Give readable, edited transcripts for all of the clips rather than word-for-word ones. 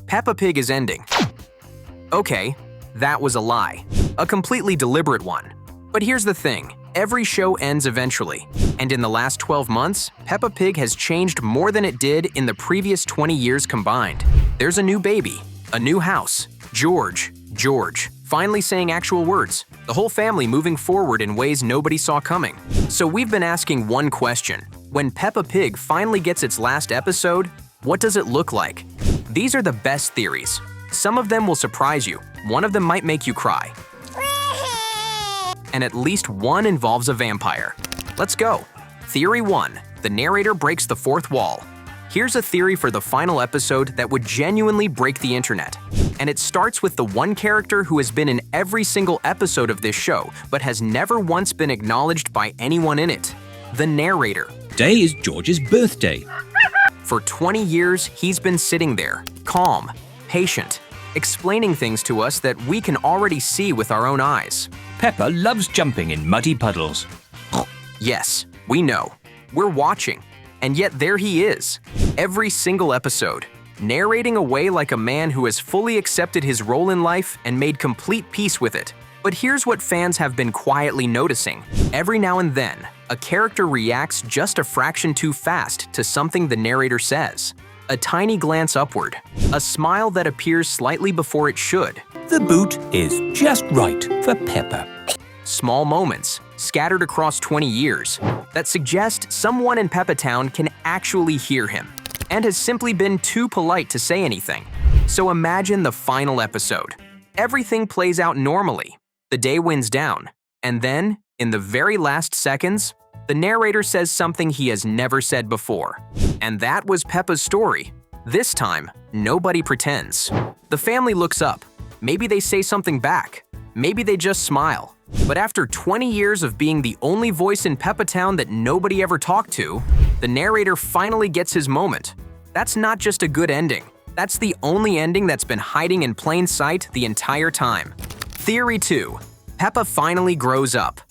Peppa Pig is ending. Okay, that was a lie. A completely deliberate one. But here's the thing. Every show ends eventually. And in the last 12 months, Peppa Pig has changed more than it did in the previous 20 years combined. There's a new baby, a new house, George, finally saying actual words, the whole family moving forward in ways nobody saw coming. So we've been asking one question. When Peppa Pig finally gets its last episode, what does it look like? These are the best theories. Some of them will surprise you. One of them might make you cry. And at least one involves a vampire. Let's go. Theory 1. The narrator breaks the fourth wall. Here's a theory for the final episode that would genuinely break the internet. And it starts with the one character who has been in every single episode of this show, but has never once been acknowledged by anyone in it. The narrator. Today is George's birthday. For 20 years, he's been sitting there, calm, patient, explaining things to us that we can already see with our own eyes. Peppa loves jumping in muddy puddles. Yes, we know. We're watching. And yet there he is, every single episode, narrating away like a man who has fully accepted his role in life and made complete peace with it. But here's what fans have been quietly noticing. Every now and then, a character reacts just a fraction too fast to something the narrator says. A tiny glance upward, a smile that appears slightly before it should. The boot is just right for Peppa. Small moments, scattered across 20 years, that suggest someone in Peppa Town can actually hear him, and has simply been too polite to say anything. So imagine the final episode. Everything plays out normally. The day winds down, and then, in the very last seconds, the narrator says something he has never said before. And that was Peppa's story. This time, nobody pretends. The family looks up. Maybe they say something back. Maybe they just smile. But after 20 years of being the only voice in Peppa Town that nobody ever talked to, the narrator finally gets his moment. That's not just a good ending. That's the only ending that's been hiding in plain sight the entire time. Theory 2. Peppa finally grows up.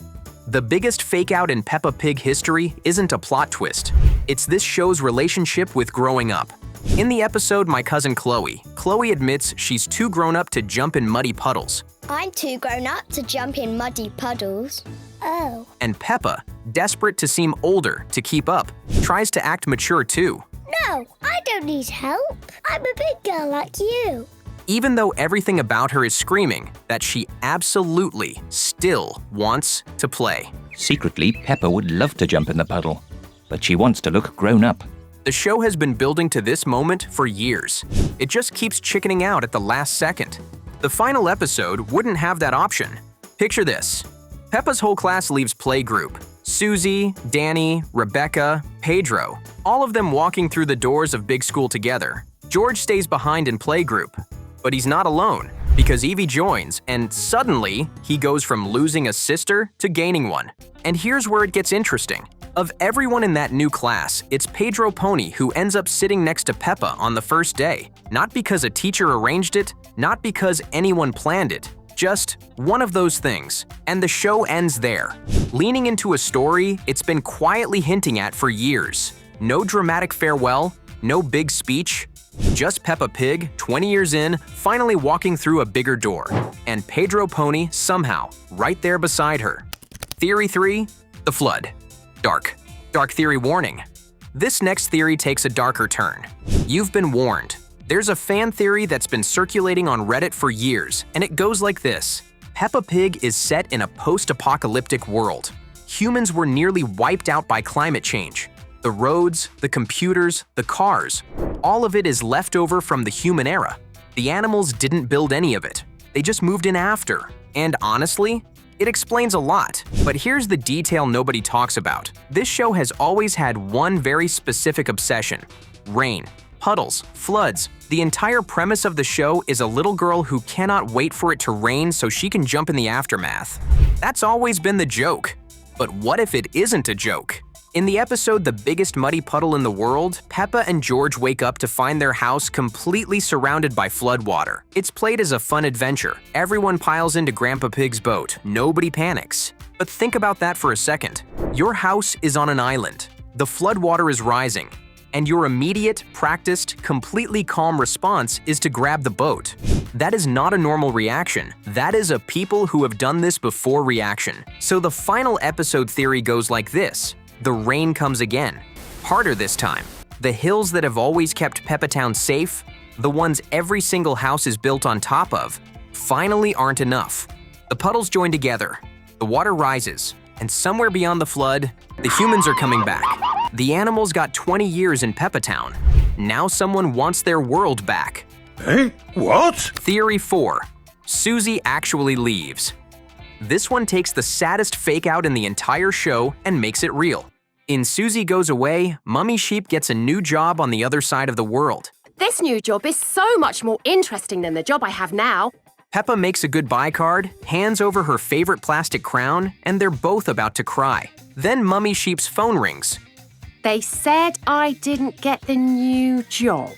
The biggest fake-out in Peppa Pig history isn't a plot twist. It's this show's relationship with growing up. In the episode My Cousin Chloe admits she's too grown up to jump in muddy puddles. I'm too grown up to jump in muddy puddles. Oh. And Peppa, desperate to seem older to keep up, tries to act mature too. No, I don't need help. I'm a big girl like you. Even though everything about her is screaming that she absolutely still wants to play. Secretly, Peppa would love to jump in the puddle, but she wants to look grown up. The show has been building to this moment for years. It just keeps chickening out at the last second. The final episode wouldn't have that option. Picture this. Peppa's whole class leaves playgroup. Suzie, Danny, Rebecca, Pedro, all of them walking through the doors of big school together. George stays behind in playgroup. But he's not alone, because Evie joins, and suddenly, he goes from losing a sister to gaining one. And here's where it gets interesting. Of everyone in that new class, it's Pedro Pony who ends up sitting next to Peppa on the first day. Not because a teacher arranged it, not because anyone planned it. Just one of those things. And the show ends there. Leaning into a story it's been quietly hinting at for years. No dramatic farewell, no big speech. Just Peppa Pig, 20 years in, finally walking through a bigger door. And Pedro Pony somehow right there beside her. Theory 3. The flood. Dark theory warning. This next theory takes a darker turn. You've been warned. There's a fan theory that's been circulating on Reddit for years, and it goes like this. Peppa Pig is set in a post-apocalyptic world. Humans were nearly wiped out by climate change. The roads, the computers, the cars, all of it is left over from the human era. The animals didn't build any of it. They just moved in after. And honestly, it explains a lot. But here's the detail nobody talks about. This show has always had one very specific obsession: rain, puddles, floods. The entire premise of the show is a little girl who cannot wait for it to rain so she can jump in the aftermath. That's always been the joke. But what if it isn't a joke? In the episode The Biggest Muddy Puddle in the World, Peppa and George wake up to find their house completely surrounded by floodwater. It's played as a fun adventure. Everyone piles into Grandpa Pig's boat. Nobody panics. But think about that for a second. Your house is on an island. The floodwater is rising. and your immediate, practiced, completely calm response is to grab the boat. That is not a normal reaction. That is a people who have done this before reaction. So the final episode theory goes like this. The rain comes again. Harder this time. The hills that have always kept Peppa Town safe, the ones every single house is built on top of, finally aren't enough. The puddles join together. The water rises. And somewhere beyond the flood, the humans are coming back. The animals got 20 years in Peppa Town. Now someone wants their world back. Eh? What? Theory 4. Suzie actually leaves. This one takes the saddest fake out in the entire show and makes it real. In Suzie Goes Away, Mummy Sheep gets a new job on the other side of the world. This new job is so much more interesting than the job I have now. Peppa makes a goodbye card, hands over her favorite plastic crown, and they're both about to cry. Then Mummy Sheep's phone rings. They said I didn't get the new job.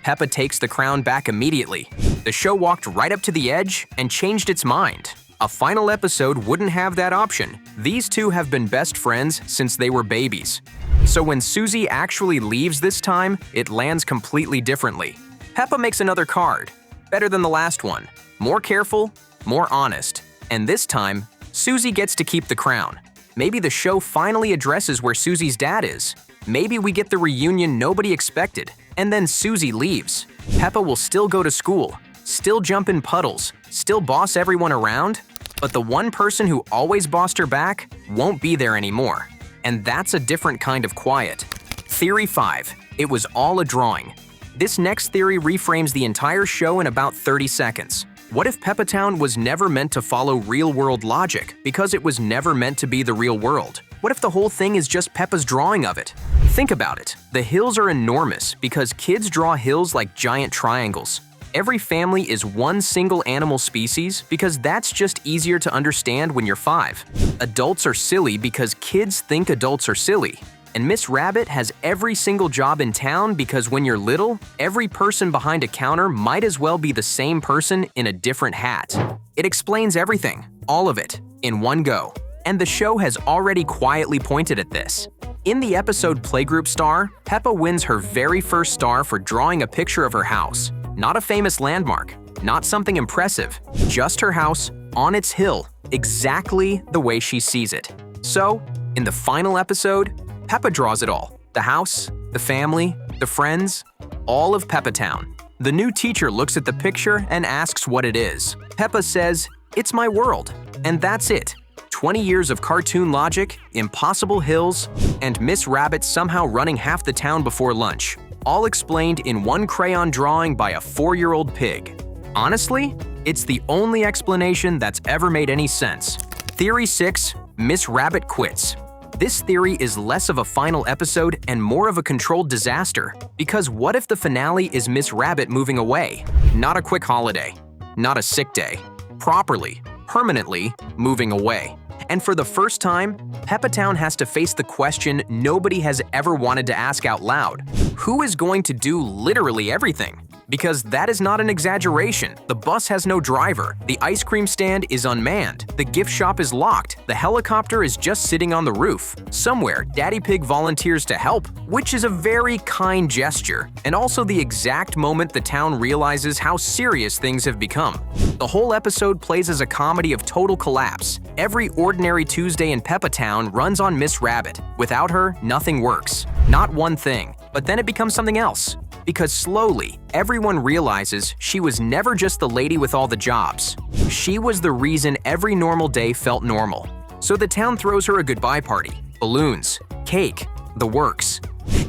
Peppa takes the crown back immediately. The show walked right up to the edge and changed its mind. A final episode wouldn't have that option. These two have been best friends since they were babies. So when Suzie actually leaves this time, it lands completely differently. Peppa makes another card. Better than the last one. More careful, more honest. And this time, Suzie gets to keep the crown. Maybe the show finally addresses where Suzie's dad is. Maybe we get the reunion nobody expected. And then Suzie leaves. Peppa will still go to school, still jump in puddles, still boss everyone around. But the one person who always bossed her back won't be there anymore. And that's a different kind of quiet. Theory 5. It was all a drawing. This next theory reframes the entire show in about 30 seconds. What if Peppa Town was never meant to follow real-world logic because it was never meant to be the real world? What if the whole thing is just Peppa's drawing of it? Think about it. The hills are enormous because kids draw hills like giant triangles. Every family is one single animal species because that's just easier to understand when you're 5. Adults are silly because kids think adults are silly. And Miss Rabbit has every single job in town because when you're little, every person behind a counter might as well be the same person in a different hat. It explains everything, all of it, in one go. And the show has already quietly pointed at this. In the episode Playgroup Star, Peppa wins her very first star for drawing a picture of her house. Not a famous landmark, not something impressive, just her house on its hill, exactly the way she sees it. So, in the final episode, Peppa draws it all. The house, the family, the friends, all of Peppa Town. The new teacher looks at the picture and asks what it is. Peppa says, "It's my world." And that's it. 20 years of cartoon logic, impossible hills, and Miss Rabbit somehow running half the town before lunch. All explained in one crayon drawing by a 4-year-old pig. Honestly, it's the only explanation that's ever made any sense. Theory 6. Miss Rabbit quits. This theory is less of a final episode and more of a controlled disaster, because what if the finale is Miss Rabbit moving away? Not a quick holiday, not a sick day. Properly, permanently moving away. And for the first time, Peppa Town has to face the question nobody has ever wanted to ask out loud. Who is going to do literally everything? Because that is not an exaggeration. The bus has no driver. The ice cream stand is unmanned. The gift shop is locked. The helicopter is just sitting on the roof. Somewhere, Daddy Pig volunteers to help, which is a very kind gesture, and also the exact moment the town realizes how serious things have become. The whole episode plays as a comedy of total collapse. Every ordinary Tuesday in Peppa Town runs on Miss Rabbit. Without her, nothing works. Not one thing. But then it becomes something else. Because slowly, everyone realizes she was never just the lady with all the jobs. She was the reason every normal day felt normal. So the town throws her a goodbye party, balloons, cake, the works.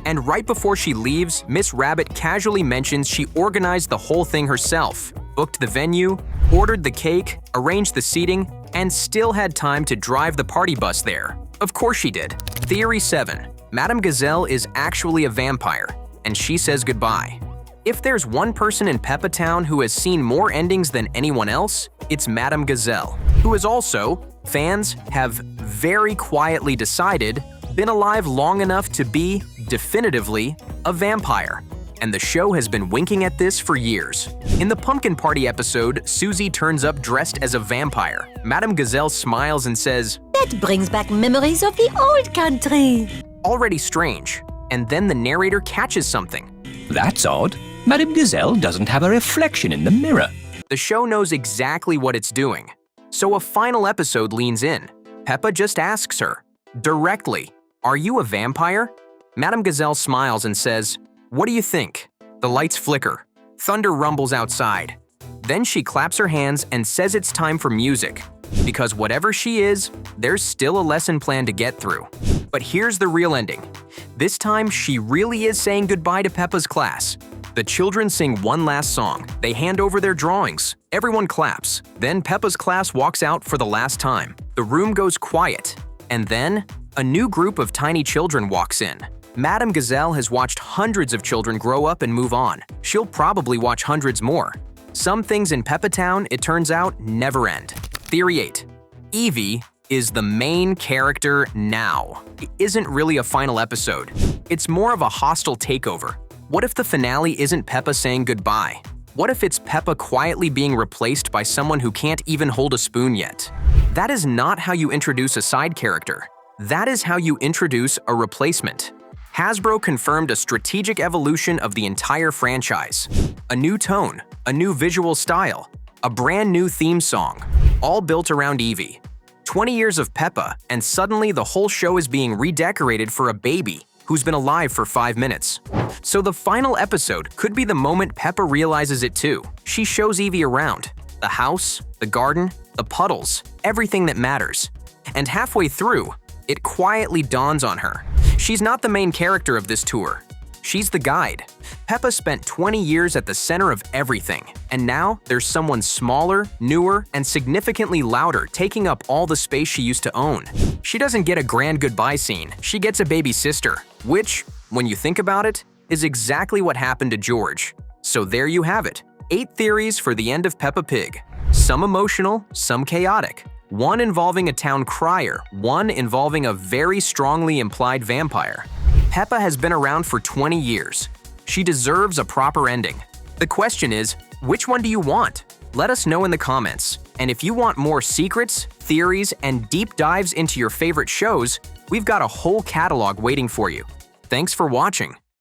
And right before she leaves, Miss Rabbit casually mentions she organized the whole thing herself, booked the venue, ordered the cake, arranged the seating, and still had time to drive the party bus there. Of course she did. Theory 7. Madame Gazelle is actually a vampire, and she says goodbye. If there's one person in Peppa Town who has seen more endings than anyone else, it's Madame Gazelle, who has also, fans have very quietly decided, been alive long enough to be, definitively, a vampire. And the show has been winking at this for years. In the Pumpkin Party episode, Suzie turns up dressed as a vampire. Madame Gazelle smiles and says, "That brings back memories of the old country." already strange. and then the narrator catches something. That's odd. Madame Gazelle doesn't have a reflection in the mirror. The show knows exactly what it's doing. So a final episode leans in. Peppa just asks her, directly, "Are you a vampire?" Madame Gazelle smiles and says, "What do you think?" The lights flicker. Thunder rumbles outside. Then she claps her hands and says it's time for music. Because whatever she is, there's still a lesson plan to get through. But here's the real ending. This time, she really is saying goodbye to Peppa's class. The children sing one last song. They hand over their drawings. Everyone claps. Then Peppa's class walks out for the last time. The room goes quiet. And then, a new group of tiny children walks in. Madame Gazelle has watched hundreds of children grow up and move on. She'll probably watch hundreds more. Some things in Peppa Town, it turns out, never end. Theory 8. Evie is the main character now. It isn't really a final episode. It's more of a hostile takeover. What if the finale isn't Peppa saying goodbye? What if it's Peppa quietly being replaced by someone who can't even hold a spoon yet? That is not how you introduce a side character. That is how you introduce a replacement. Hasbro confirmed a strategic evolution of the entire franchise. A new tone, a new visual style, a brand new theme song, all built around Evie. 20 years of Peppa, and suddenly the whole show is being redecorated for a baby who's been alive for 5 minutes. So the final episode could be the moment Peppa realizes it too. She shows Evie around. The house, the garden, the puddles, everything that matters. And halfway through, it quietly dawns on her. She's not the main character of this tour. She's the guide. Peppa spent 20 years at the center of everything, and now there's someone smaller, newer, and significantly louder taking up all the space she used to own. She doesn't get a grand goodbye scene, she gets a baby sister, which, when you think about it, is exactly what happened to George. So there you have it, 8 theories for the end of Peppa Pig. Some emotional, some chaotic. One involving a town crier, one involving a very strongly implied vampire. Peppa has been around for 20 years. She deserves a proper ending. The question is, which one do you want? Let us know in the comments. And if you want more secrets, theories, and deep dives into your favorite shows, we've got a whole catalog waiting for you. Thanks for watching.